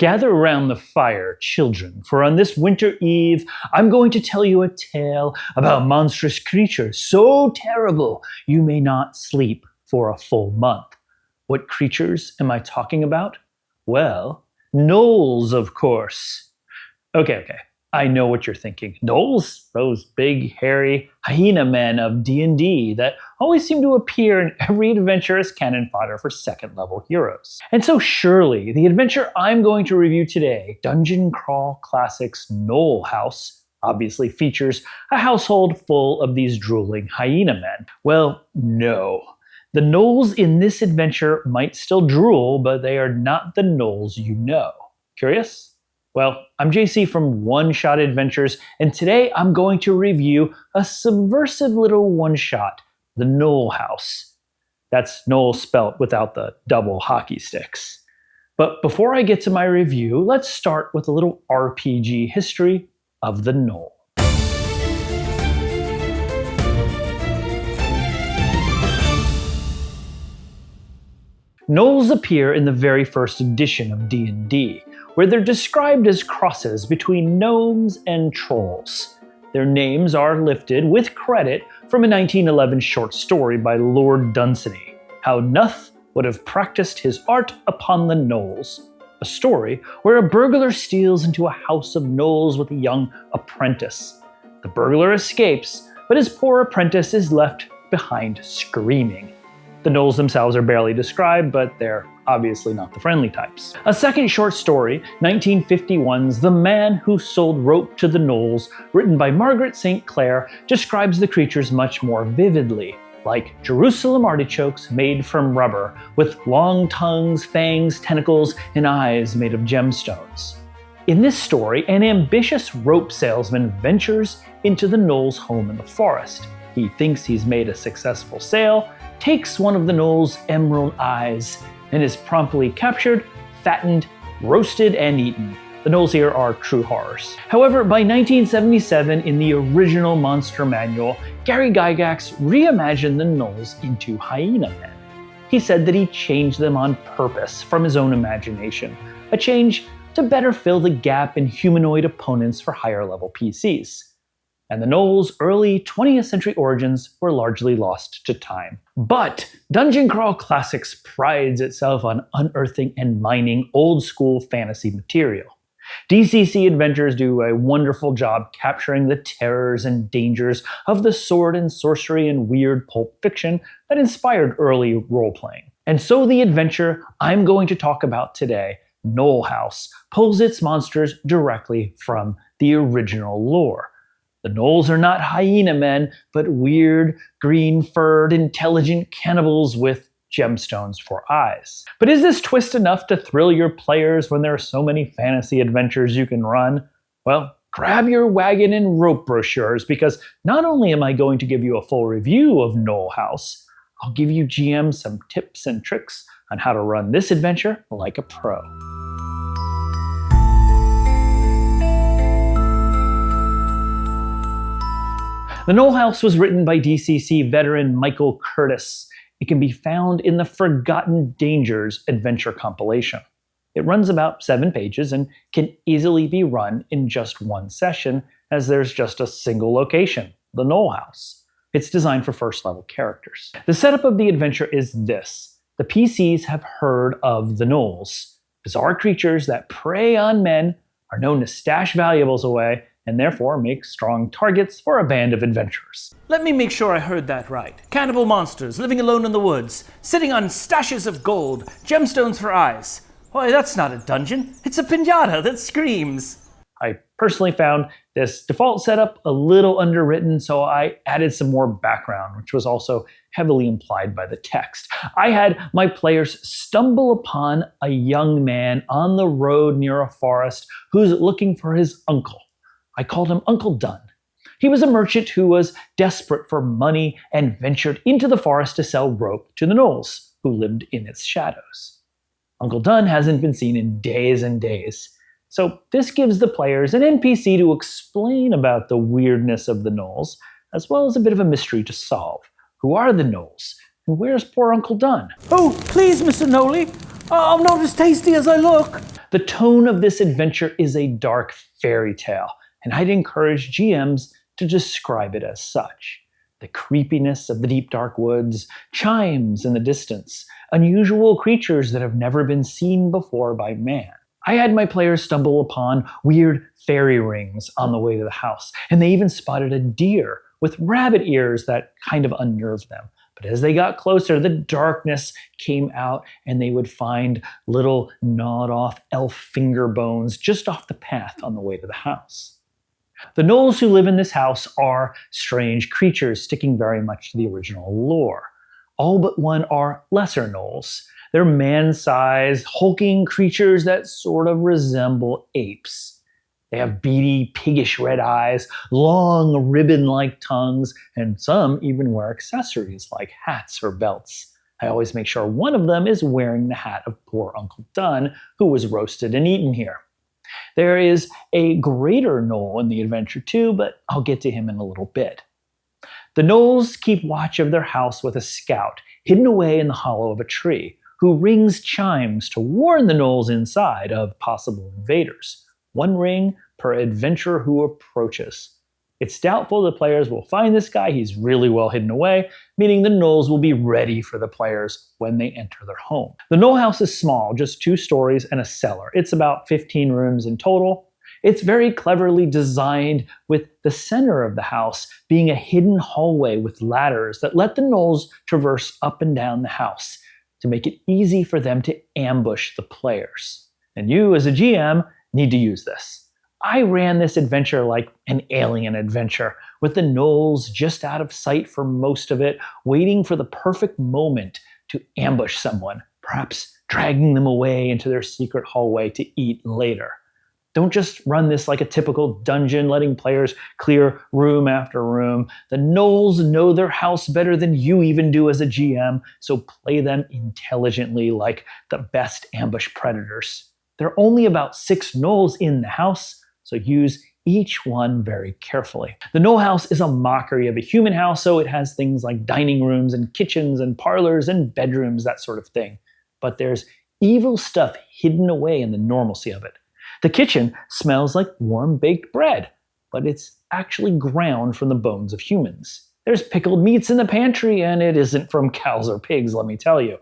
Gather around the fire, children, for on this winter eve I'm going to tell you a tale about monstrous creatures so terrible you may not sleep for a full month. What creatures am I talking about? Well, gnolls, of course. Okay. I know what you're thinking. Gnolls? Those big, hairy hyena men of D&D that always seem to appear in every adventure as cannon fodder for second-level heroes. And so surely, the adventure I'm going to review today, Dungeon Crawl Classics Gnole House, obviously features a household full of these drooling hyena men. Well, no. The gnolls in this adventure might still drool, but they are not the gnolls you know. Curious? Well, I'm JC from One Shot Adventures, and today I'm going to review a subversive little one-shot, The Gnole House. That's Gnoll spelt without the double hockey sticks. But before I get to my review, let's start with a little RPG history of the Gnoll. Gnolls appear in the very first edition of D&D, where they're described as crosses between gnomes and trolls. Their names are lifted with credit from a 1911 short story by Lord Dunsany, How Nuth Would Have Practiced His Art Upon the Gnolls, a story where a burglar steals into a house of gnolls with a young apprentice. The burglar escapes, but his poor apprentice is left behind screaming. The gnolls themselves are barely described, but they're obviously not the friendly types. A second short story, 1951's The Man Who Sold Rope to the Gnolls, written by Margaret St. Clair, describes the creatures much more vividly, like Jerusalem artichokes made from rubber, with long tongues, fangs, tentacles, and eyes made of gemstones. In this story, an ambitious rope salesman ventures into the gnolls' home in the forest. He thinks he's made a successful sale, takes one of the gnolls' emerald eyes, and is promptly captured, fattened, roasted, and eaten. The gnolls here are true horrors. However, by 1977, in the original Monster Manual, Gary Gygax reimagined the gnolls into hyena men. He said that he changed them on purpose from his own imagination, a change to better fill the gap in humanoid opponents for higher-level PCs. And the gnolls' early 20th century origins were largely lost to time. But Dungeon Crawl Classics prides itself on unearthing and mining old-school fantasy material. DCC Adventures do a wonderful job capturing the terrors and dangers of the sword and sorcery and weird pulp fiction that inspired early role-playing. And so the adventure I'm going to talk about today, Gnole House, pulls its monsters directly from the original lore. The gnolls are not hyena men, but weird, green-furred, intelligent cannibals with gemstones for eyes. But is this twist enough to thrill your players when there are so many fantasy adventures you can run? Well, grab your wagon and rope brochures, because not only am I going to give you a full review of Gnole House, I'll give you GMs some tips and tricks on how to run this adventure like a pro. The Gnole House was written by DCC veteran Michael Curtis. It can be found in the Forgotten Dangers adventure compilation. It runs about 7 pages and can easily be run in just one session, as there's just a single location, the Gnole House. It's designed for first-level characters. The setup of the adventure is this. The PCs have heard of the gnolls. Bizarre creatures that prey on men, are known to stash valuables away, and therefore make strong targets for a band of adventurers. Let me make sure I heard that right. Cannibal monsters living alone in the woods, sitting on stashes of gold, gemstones for eyes. Why, that's not a dungeon. It's a piñata that screams. I personally found this default setup a little underwritten, so I added some more background, which was also heavily implied by the text. I had my players stumble upon a young man on the road near a forest who's looking for his uncle. I called him Uncle Dunn. He was a merchant who was desperate for money and ventured into the forest to sell rope to the gnolls, who lived in its shadows. Uncle Dunn hasn't been seen in days and days, so this gives the players an NPC to explain about the weirdness of the gnolls, as well as a bit of a mystery to solve. Who are the gnolls? And where's poor Uncle Dunn? Oh, please, Mr. Gnolly. I'm not as tasty as I look. The tone of this adventure is a dark fairy tale, and I'd encourage GMs to describe it as such. The creepiness of the deep dark woods, chimes in the distance, unusual creatures that have never been seen before by man. I had my players stumble upon weird fairy rings on the way to the house, and they even spotted a deer with rabbit ears that kind of unnerved them. But as they got closer, the darkness came out, and they would find little gnawed-off elf finger bones just off the path on the way to the house. The Gnolls who live in this house are strange creatures sticking very much to the original lore. All but one are lesser Gnolls. They're man-sized, hulking creatures that sort of resemble apes. They have beady, piggish red eyes, long ribbon-like tongues, and some even wear accessories like hats or belts. I always make sure one of them is wearing the hat of poor Uncle Dunn, who was roasted and eaten here. There is a greater Gnoll in the adventure too, but I'll get to him in a little bit. The Gnolls keep watch of their house with a scout, hidden away in the hollow of a tree, who rings chimes to warn the Gnolls inside of possible invaders. One ring per adventurer who approaches. It's doubtful the players will find this guy. He's really well hidden away, meaning the Gnolls will be ready for the players when they enter their home. The Gnole House is small, just 2 stories and a cellar. It's about 15 rooms in total. It's very cleverly designed, with the center of the house being a hidden hallway with ladders that let the Gnolls traverse up and down the house to make it easy for them to ambush the players. And you, as a GM, need to use this. I ran this adventure like an alien adventure, with the Gnolls just out of sight for most of it, waiting for the perfect moment to ambush someone, perhaps dragging them away into their secret hallway to eat later. Don't just run this like a typical dungeon, letting players clear room after room. The Gnolls know their house better than you even do as a GM, so play them intelligently like the best ambush predators. There are only about 6 Gnolls in the house, so use each one very carefully. The Gnole House is a mockery of a human house, so it has things like dining rooms and kitchens and parlors and bedrooms, that sort of thing. But there's evil stuff hidden away in the normalcy of it. The kitchen smells like warm baked bread, but it's actually ground from the bones of humans. There's pickled meats in the pantry, and it isn't from cows or pigs, let me tell you.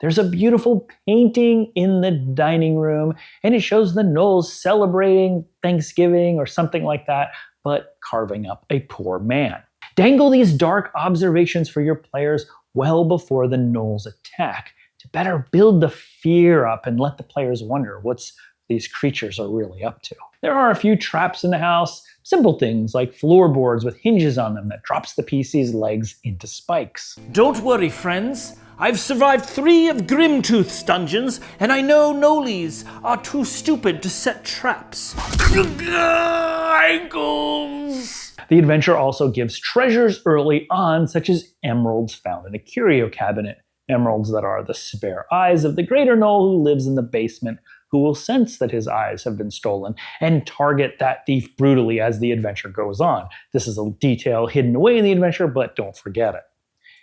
There's a beautiful painting in the dining room, and it shows the Gnolls celebrating Thanksgiving or something like that, but carving up a poor man. Dangle these dark observations for your players well before the Gnolls attack to better build the fear up and let the players wonder what these creatures are really up to. There are a few traps in the house, simple things like floorboards with hinges on them that drops the PC's legs into spikes. Don't worry, friends. I've survived 3 of Grimtooth's dungeons, and I know Gnollies are too stupid to set traps. Ankles! The adventure also gives treasures early on, such as emeralds found in a curio cabinet. Emeralds that are the spare eyes of the greater Gnoll who lives in the basement, who will sense that his eyes have been stolen and target that thief brutally as the adventure goes on. This is a detail hidden away in the adventure, but don't forget it.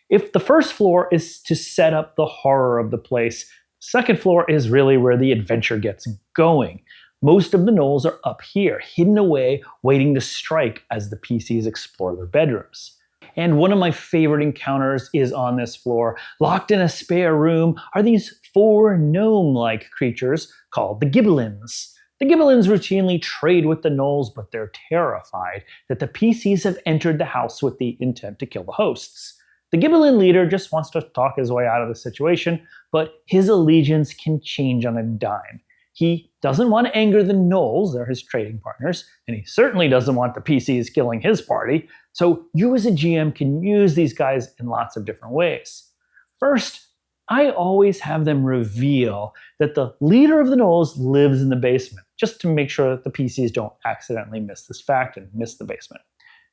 If the first floor is to set up the horror of the place, the second floor is really where the adventure gets going. Most of the Gnolls are up here, hidden away, waiting to strike as the PCs explore their bedrooms. And one of my favorite encounters is on this floor. Locked in a spare room are these 4 gnome-like creatures called the Gibbelins. The Gibbelins routinely trade with the Gnolls, but they're terrified that the PCs have entered the house with the intent to kill the hosts. The Gibbelin leader just wants to talk his way out of the situation, but his allegiance can change on a dime. He doesn't want to anger the Gnolls, they're his trading partners, and he certainly doesn't want the PCs killing his party, so you as a GM can use these guys in lots of different ways. First, I always have them reveal that the leader of the Gnolls lives in the basement, just to make sure that the PCs don't accidentally miss this fact and miss the basement.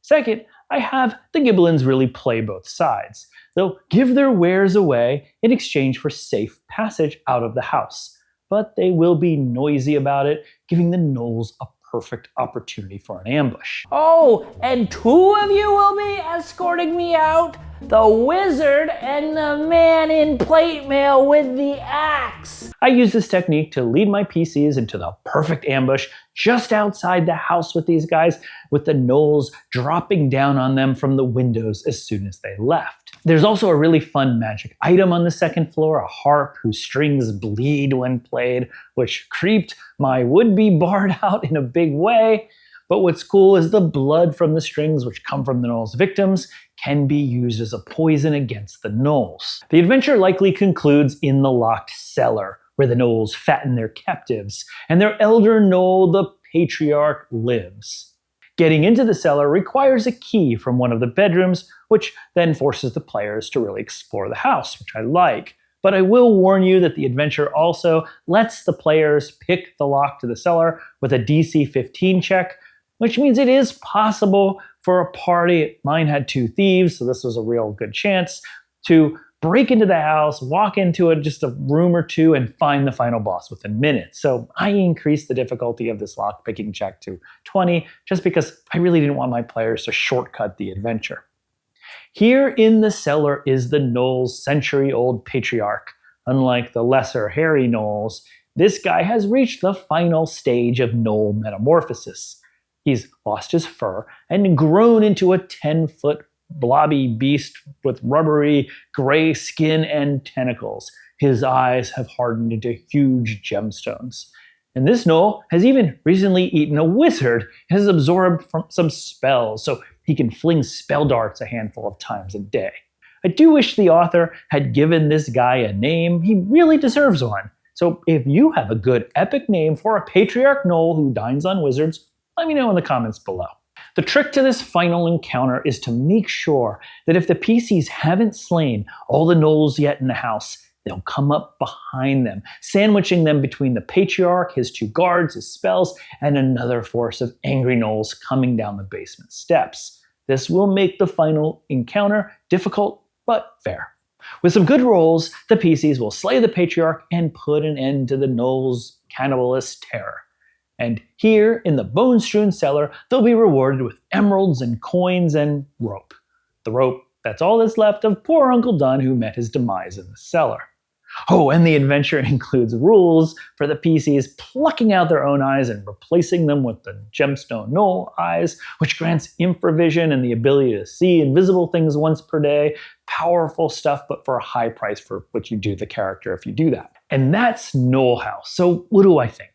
Second, I have the Gibbelins really play both sides. They'll give their wares away in exchange for safe passage out of the house, but they will be noisy about it, giving the Gnolls a perfect opportunity for an ambush. Oh, and 2 of you will be escorting me out? The wizard and the man in plate mail with the axe. I use this technique to lead my PCs into the perfect ambush just outside the house with these guys, with the gnolls dropping down on them from the windows as soon as they left. There's also a really fun magic item on the second floor, a harp whose strings bleed when played, which creeped my would-be bard out in a big way. But what's cool is the blood from the strings, which come from the gnolls' victims, can be used as a poison against the gnolls. The adventure likely concludes in the locked cellar, where the gnolls fatten their captives, and their elder gnoll, the patriarch, lives. Getting into the cellar requires a key from one of the bedrooms, which then forces the players to really explore the house, which I like. But I will warn you that the adventure also lets the players pick the lock to the cellar with a DC 15 check, which means it is possible for a party, mine had 2 thieves, so this was a real good chance, to break into the house, walk into just a room or 2, and find the final boss within minutes. So I increased the difficulty of this lockpicking check to 20, just because I really didn't want my players to shortcut the adventure. Here in the cellar is the Gnolls' century-old patriarch. Unlike the lesser hairy Gnolls, this guy has reached the final stage of Gnoll metamorphosis. He's lost his fur and grown into a 10-foot blobby beast with rubbery gray skin and tentacles. His eyes have hardened into huge gemstones. And this gnoll has even recently eaten a wizard and has absorbed from some spells, so he can fling spell darts a handful of times a day. I do wish the author had given this guy a name. He really deserves one. So if you have a good epic name for a patriarch gnoll who dines on wizards, let me know in the comments below. The trick to this final encounter is to make sure that if the PCs haven't slain all the gnolls yet in the house, they'll come up behind them, sandwiching them between the patriarch, his 2 guards, his spells, and another force of angry gnolls coming down the basement steps. This will make the final encounter difficult, but fair. With some good rolls, the PCs will slay the patriarch and put an end to the gnolls' cannibalist terror. And here in the bone-strewn cellar, they'll be rewarded with emeralds and coins and rope. The rope, that's all that's left of poor Uncle Dunn, who met his demise in the cellar. Oh, and the adventure includes rules for the PCs plucking out their own eyes and replacing them with the gemstone gnoll eyes, which grants infravision and the ability to see invisible things once per day. Powerful stuff, but for a high price for what you do to the character if you do that. And that's Gnole House. So what do I think?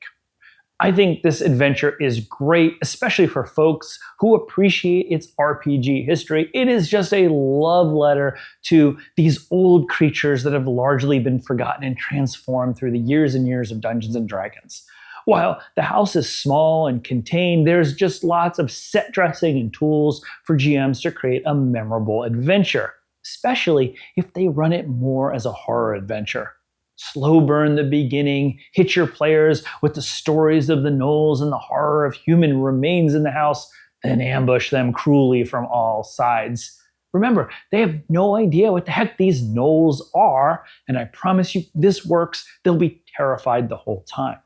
I think this adventure is great, especially for folks who appreciate its RPG history. It is just a love letter to these old creatures that have largely been forgotten and transformed through the years and years of Dungeons & Dragons. While the house is small and contained, there's just lots of set dressing and tools for GMs to create a memorable adventure, especially if they run it more as a horror adventure. Slow burn the beginning, hit your players with the stories of the gnolls and the horror of human remains in the house, then ambush them cruelly from all sides. Remember, they have no idea what the heck these gnolls are, and I promise you this works. They'll be terrified the whole time.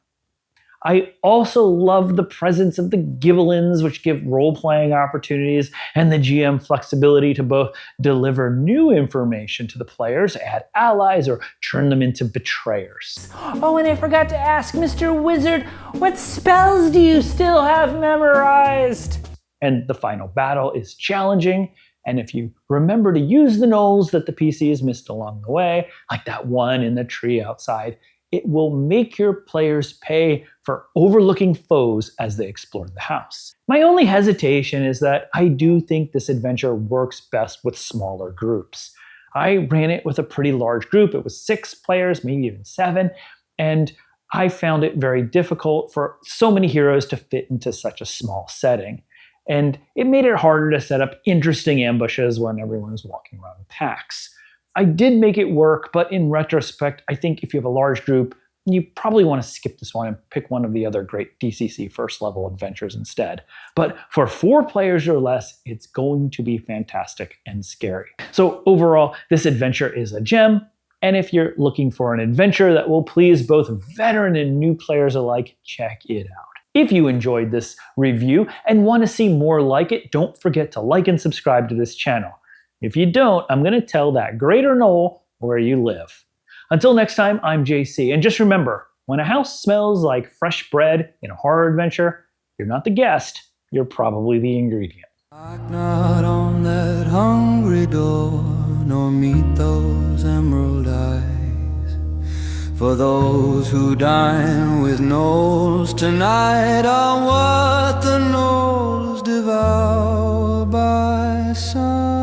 I also love the presence of the Givelins, which give role-playing opportunities, and the GM flexibility to both deliver new information to the players, add allies, or turn them into betrayers. Oh, and I forgot to ask, Mr. Wizard, what spells do you still have memorized? And the final battle is challenging, and if you remember to use the gnolls that the PCs missed along the way, like that one in the tree outside, it will make your players pay for overlooking foes as they explore the house. My only hesitation is that I do think this adventure works best with smaller groups. I ran it with a pretty large group. It was 6 players, maybe even 7, and I found it very difficult for so many heroes to fit into such a small setting. And it made it harder to set up interesting ambushes when everyone was walking around in packs. I did make it work, but in retrospect, I think if you have a large group, you probably want to skip this one and pick one of the other great DCC first level adventures instead. But for 4 players or less, it's going to be fantastic and scary. So overall, this adventure is a gem. And if you're looking for an adventure that will please both veteran and new players alike, check it out. If you enjoyed this review and want to see more like it, don't forget to like and subscribe to this channel. If you don't, I'm going to tell that greater Gnoll where you live. Until next time, I'm JC, and just remember, when a house smells like fresh bread in a horror adventure, you're not the guest, you're probably the ingredient. Knock not on that hungry door, nor meet those emerald eyes. For those who dine with Gnolls tonight are what the Gnolls devour by sun.